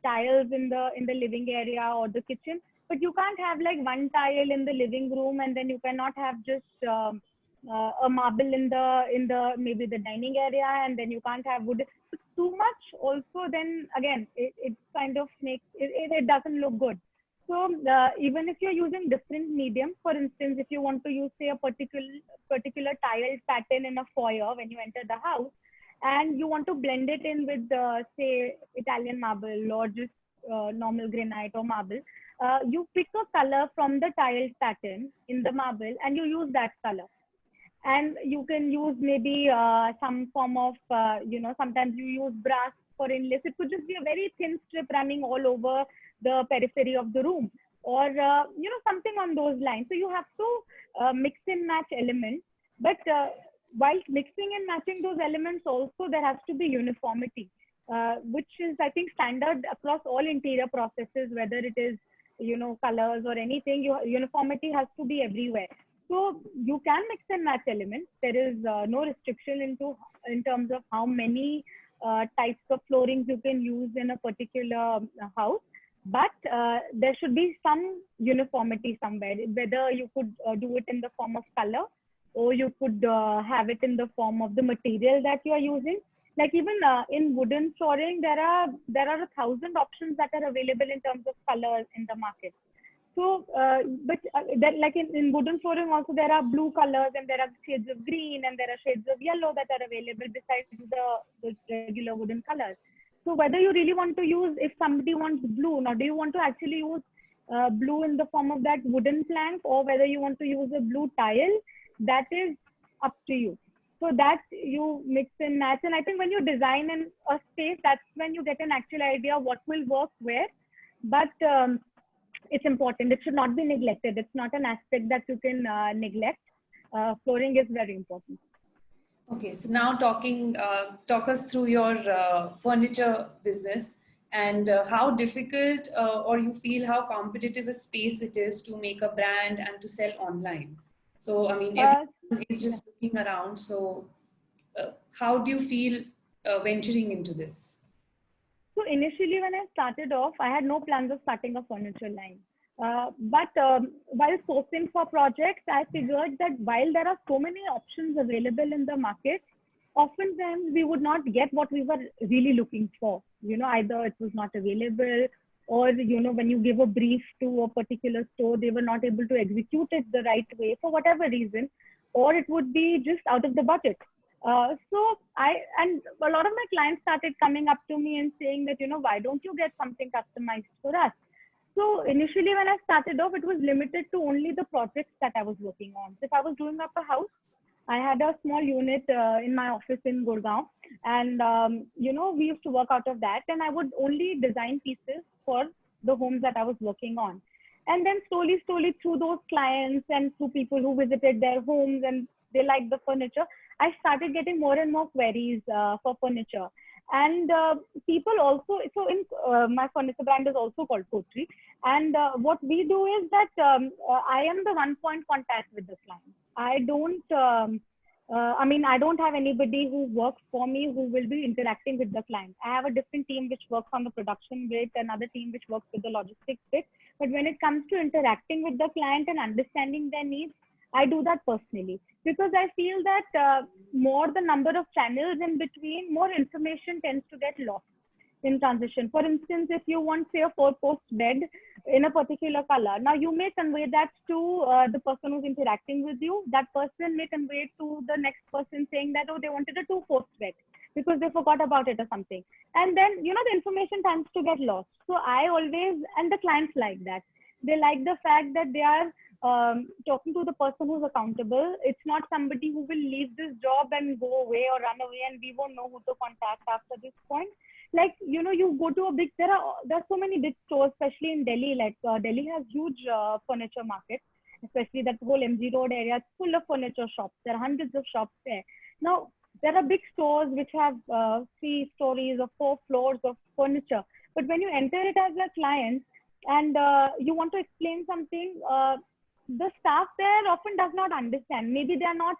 tiles in the living area or the kitchen. But you can't have like one tile in the living room, and then you cannot have just a marble in the maybe the dining area, and then you can't have wood. It's too much also, then again it kind of makes it doesn't look good. So even if you're using different mediums, for instance, if you want to use, say, a particular tile pattern in a foyer when you enter the house, and you want to blend it in with say Italian marble or just normal granite or marble, you pick a color from the tile pattern in the marble and you use that color. And you can use maybe some form of, sometimes you use brass for inlays. It could just be a very thin strip running all over the periphery of the room, or, something on those lines. So you have to mix and match elements. But while mixing and matching those elements also, there has to be uniformity, which is, I think, standard across all interior processes, whether it is, colors or anything. Uniformity has to be everywhere. So you can mix and match elements. There is no restriction in terms of how many types of floorings you can use in a particular house. But there should be some uniformity somewhere, whether you could do it in the form of color, or you could have it in the form of the material that you are using. Like even in wooden flooring, there are 1,000 options that are available in terms of colors in the market. So, but like in wooden flooring also, there are blue colors, and there are shades of green, and there are shades of yellow that are available besides the regular wooden colors. So whether you really want to use, if somebody wants blue, now do you want to actually use blue in the form of that wooden plank, or whether you want to use a blue tile, that is up to you. So that you mix and match. And I think when you design in a space, that's when you get an actual idea what will work where. But it's important. It should not be neglected. It's not an aspect that you can neglect. Flooring is very important. Okay, so now talk us through your furniture business, and how difficult or you feel how competitive a space it is to make a brand and to sell online. So, I mean, everyone is just looking around. So how do you feel venturing into this? So initially when I started off, I had no plans of starting a furniture line. But while sourcing for projects, I figured that while there are so many options available in the market, oftentimes we would not get what we were really looking for. Either it was not available, or, when you give a brief to a particular store, they were not able to execute it the right way for whatever reason, or it would be just out of the budget. So and a lot of my clients started coming up to me and saying that, why don't you get something customized for us? So initially when I started off, it was limited to only the projects that I was working on. So if I was doing up a house, I had a small unit in my office in Gurgaon, and we used to work out of that, and I would only design pieces for the homes that I was working on. And then slowly through those clients and through people who visited their homes and they liked the furniture, I started getting more and more queries for furniture. And people also, so in my furniture brand is also called Kotri. And what we do is that I am the one point contact with the client. I don't, I don't have anybody who works for me who will be interacting with the client. I have a different team which works on the production bit, another team which works with the logistics bit. But when it comes to interacting with the client and understanding their needs, I do that personally, because I feel that more the number of channels in between, more information tends to get lost in transition. For instance, if you want, say, a 4-post bed, in a particular color. Now you may convey that to the person who's interacting with you. That person may convey it to the next person saying that, oh, they wanted a 2/4 bed because they forgot about it or something. And then, you know, the information tends to get lost. So I always, and the clients like that. They like the fact that they are talking to the person who's accountable. It's not somebody who will leave this job and go away or run away and we won't know who to contact after this point. Like, you know, you go to a big, there are so many big stores, especially in Delhi. Like Delhi has huge furniture market, especially that whole MG Road area. It's full of furniture shops. There are hundreds of shops there. Now, there are big stores which have 3 stories or 4 floors of furniture. But when you enter it as a client and you want to explain something, the staff there often does not understand. Maybe they are not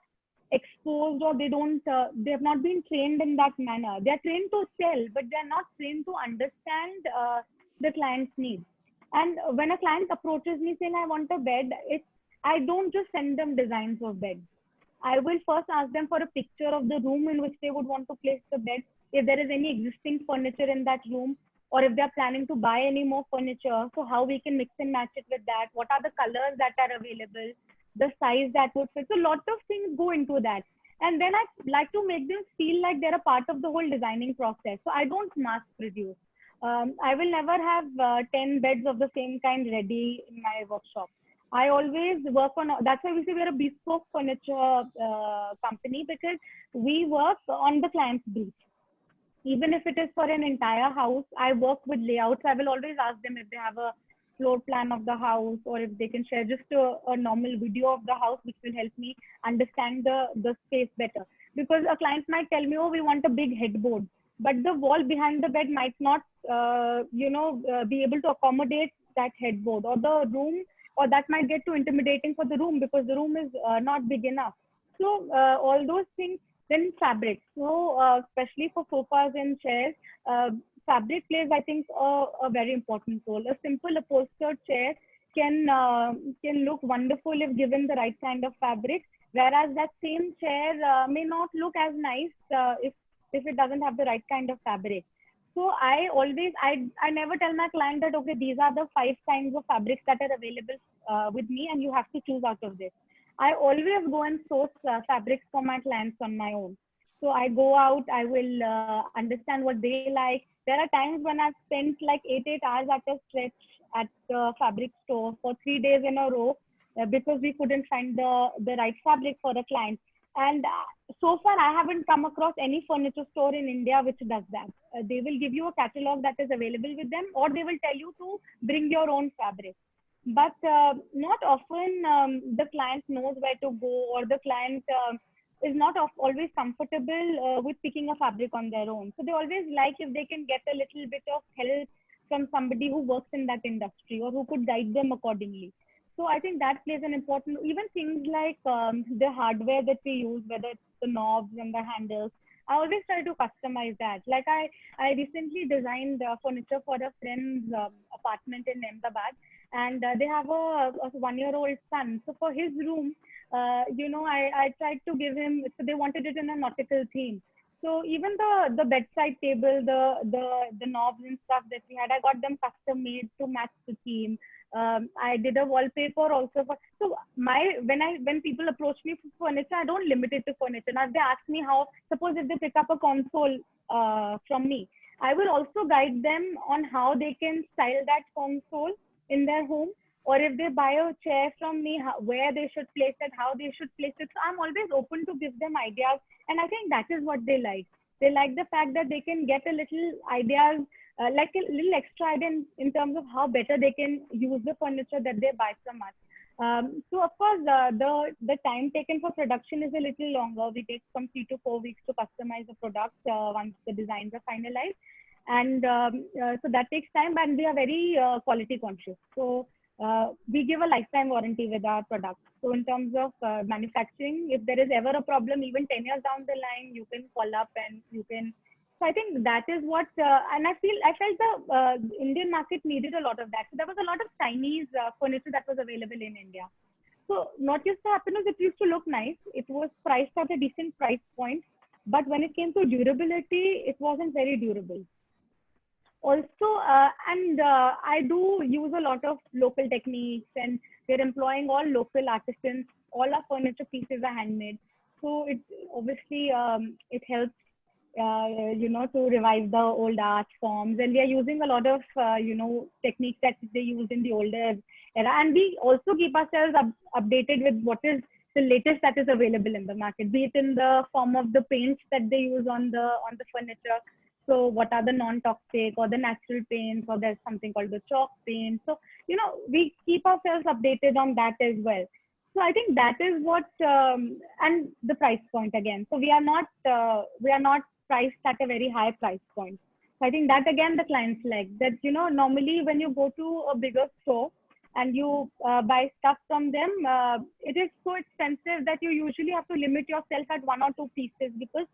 exposed or they don't, they have not been trained in that manner. They are trained to sell, but they are not trained to understand the client's needs. And when a client approaches me saying, I want a bed, I don't just send them designs of beds. I will first ask them for a picture of the room in which they would want to place the bed. If there is any existing furniture in that room, or if they're planning to buy any more furniture, so how we can mix and match it with that. What are the colors that are available, the size that would fit. So a lot of things go into that. And then I like to make them feel like they're a part of the whole designing process. So I don't mass produce. I will never have 10 beds of the same kind ready in my workshop. I always work on, that's why we say we're a bespoke furniture company, because we work on the client's brief. Even if it is for an entire house, I work with layouts. I will always ask them if they have a floor plan of the house, or if they can share just a normal video of the house, which will help me understand the space better. Because a client might tell me, oh, we want a big headboard, but the wall behind the bed might not, be able to accommodate that headboard, or the room, or that might get too intimidating for the room because the room is not big enough. So all those things. Then fabric. So especially for sofas and chairs, fabric plays, I think, a very important role. A simple upholstered chair can look wonderful if given the right kind of fabric, whereas that same chair may not look as nice if it doesn't have the right kind of fabric. So I never tell my client that, okay, these are the 5 kinds of fabrics that are available with me, and you have to choose out of this. I always go and source fabrics for my clients on my own. So I go out, I will understand what they like. There are times when I've spent like 8 hours at a stretch at the fabric store for 3 days in a row because we couldn't find the right fabric for the client. And so far, I haven't come across any furniture store in India which does that. They will give you a catalog that is available with them, or they will tell you to bring your own fabric. But not often the client knows where to go, or the client is not always comfortable with picking a fabric on their own. So they always like if they can get a little bit of help from somebody who works in that industry, or who could guide them accordingly. So I think that plays an important, even things like the hardware that we use, whether it's the knobs and the handles, I always try to customize that. Like I recently designed furniture for a friend's apartment in Ahmedabad, and they have a 1-year-old son. So for his room, I tried to give him, so they wanted it in a nautical theme. So even the bedside table, the knobs and stuff that we had, I got them custom made to match the theme. I did a wallpaper also when people approach me for furniture, I don't limit it to furniture. Now if they ask me suppose if they pick up a console from me, I will also guide them on how they can style that console in their home, or if they buy a chair from me, where they should place it, how they should place it. So I'm always open to give them ideas, and I think that is what they like. They like the fact that they can get a little ideas, like a little extra idea in terms of how better they can use the furniture that they buy from us. So of course, the time taken for production is a little longer. We take from 3 to 4 weeks to customize the product once the designs are finalized. And so that takes time, and we are very quality conscious. So we give a lifetime warranty with our products. So in terms of manufacturing, if there is ever a problem, even 10 years down the line, you can call up and you can. So I think that is what, and I felt the Indian market needed a lot of that. So there was a lot of Chinese furniture that was available in India. So what used to happen is it used to look nice. It was priced at a decent price point, but when it came to durability, it wasn't very durable. Also, I do use a lot of local techniques, and we're employing all local artisans. All our furniture pieces are handmade, so it obviously it helps to revive the old art forms. And we are using a lot of techniques that they used in the older era, and we also keep ourselves updated with what is the latest that is available in the market, be it in the form of the paints that they use on the furniture. So what are the non-toxic or the natural paints, or there's something called the chalk paint. So we keep ourselves updated on that as well. So I think that is what, and the price point again. So we are not priced at a very high price point. So I think that again the clients like that. Normally when you go to a bigger store and you buy stuff from them, it is so expensive that you usually have to limit yourself at one or two pieces because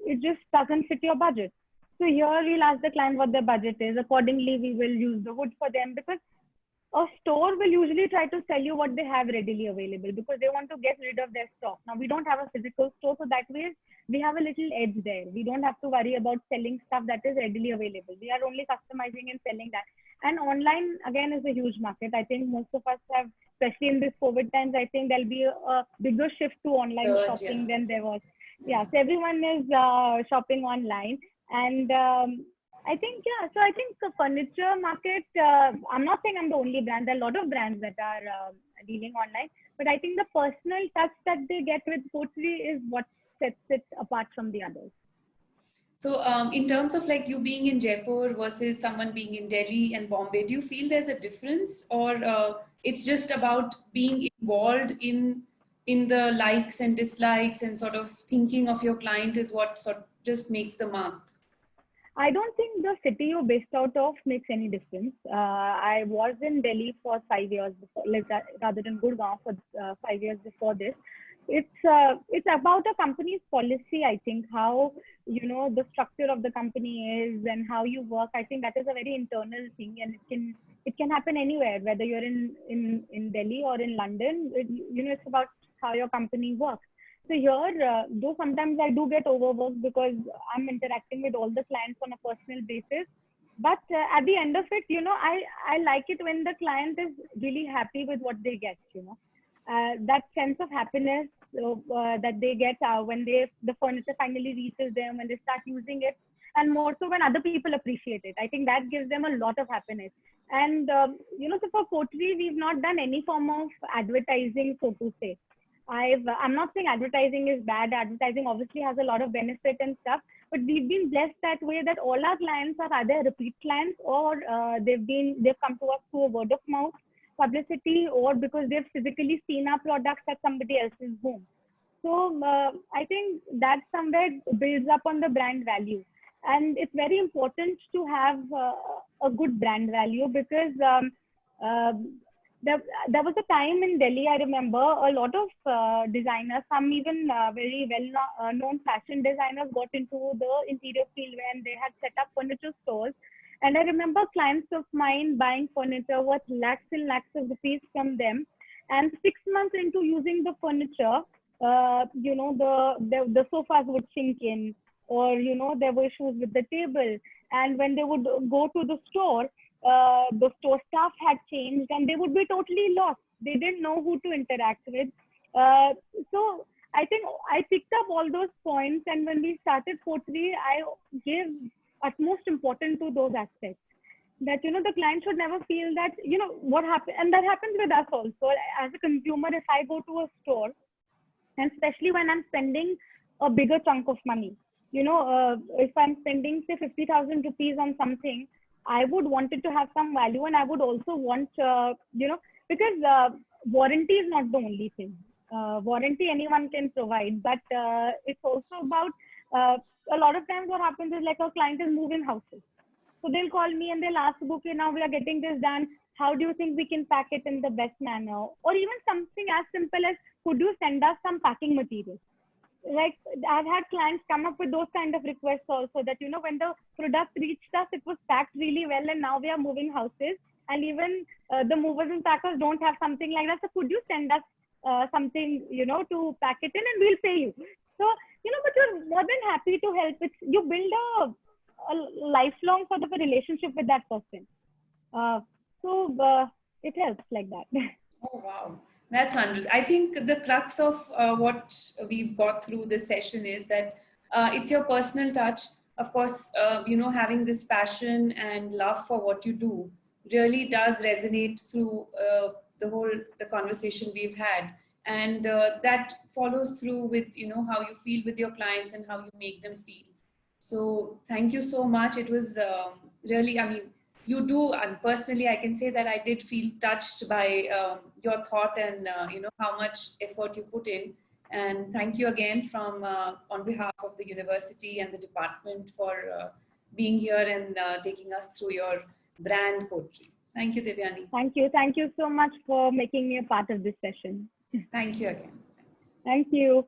it just doesn't fit your budget. So here we'll ask the client what their budget is. Accordingly, we will use the wood for them, because a store will usually try to sell you what they have readily available because they want to get rid of their stock. Now, we don't have a physical store, so that way we have a little edge there. We don't have to worry about selling stuff that is readily available. We are only customizing and selling that. And online, again, is a huge market. I think most of us have, especially in this COVID times, I think there'll be a bigger shift to online shopping than there was. Yeah, so everyone is shopping online. And I think, yeah, so I think the furniture market, I'm not saying I'm the only brand. There are a lot of brands that are dealing online. But I think the personal touch that they get with Pottery is what sets it apart from the others. So in terms of like you being in Jaipur versus someone being in Delhi and Bombay, do you feel there's a difference, or it's just about being involved in the likes and dislikes and sort of thinking of your client is what sort of just makes the mark? I don't think the city you're based out of makes any difference. I was in Delhi for 5 years before, rather than Gurgaon for 5 years before this. It's about a company's policy. I think how the structure of the company is and how you work. I think that is a very internal thing, and it can happen anywhere, whether you're in Delhi or in London. It's about how your company works. So here, though sometimes I do get overworked because I'm interacting with all the clients on a personal basis, but at the end of it, I like it when the client is really happy with what they get. That sense of happiness that they get when the furniture finally reaches them, when they start using it, and more so when other people appreciate it. I think that gives them a lot of happiness. And so for Pottery, we've not done any form of advertising, so to say. I'm not saying advertising is bad. Advertising obviously has a lot of benefit and stuff, but we've been blessed that way that all our clients are either repeat clients, or they've come to us through a word of mouth publicity, or because they've physically seen our products at somebody else's home. So I think that somewhere builds up on the brand value, and it's very important to have a good brand value, because there was a time in Delhi, I remember a lot of designers, some even very well-known fashion designers got into the interior field when they had set up furniture stores. And I remember clients of mine buying furniture worth lakhs and lakhs of rupees from them. And 6 months into using the furniture, the sofas would sink in, or, there were issues with the table. And when they would go to the store staff had changed, and they would be totally lost. They didn't know who to interact with. So I think I picked up all those points, and when we started Pottery, I gave utmost importance to those aspects. That, the client should never feel that, what happened. And that happens with us also. As a consumer, if I go to a store, and especially when I'm spending a bigger chunk of money, if I'm spending, say, 50,000 rupees on something, I would want it to have some value, and I would also want, because warranty is not the only thing. Warranty anyone can provide, but it's also about, a lot of times what happens is, like, a client is moving houses. So they'll call me and they'll ask, okay, now we are getting this done. How do you think we can pack it in the best manner? Or even something as simple as, could you send us some packing materials? Like, I've had clients come up with those kind of requests also, that, when the product reached us, it was packed really well, and now we are moving houses, and even the movers and packers don't have something like that. So could you send us something, to pack it in, and we'll pay you. So, but you're more than happy to help. You build a lifelong sort of a relationship with that person. It helps like that. Oh, wow. That's wonderful. I think the crux of what we've got through this session is that it's your personal touch. Of course, having this passion and love for what you do really does resonate through the conversation we've had. And that follows through with, how you feel with your clients and how you make them feel. So thank you so much. It was really, you do, and personally I can say that I did feel touched by your thought and how much effort you put in. And thank you again from on behalf of the university and the department for being here and taking us through your brand Codetree. Thank you, Devyani. Thank you so much for making me a part of this session. Thank you again. Thank you.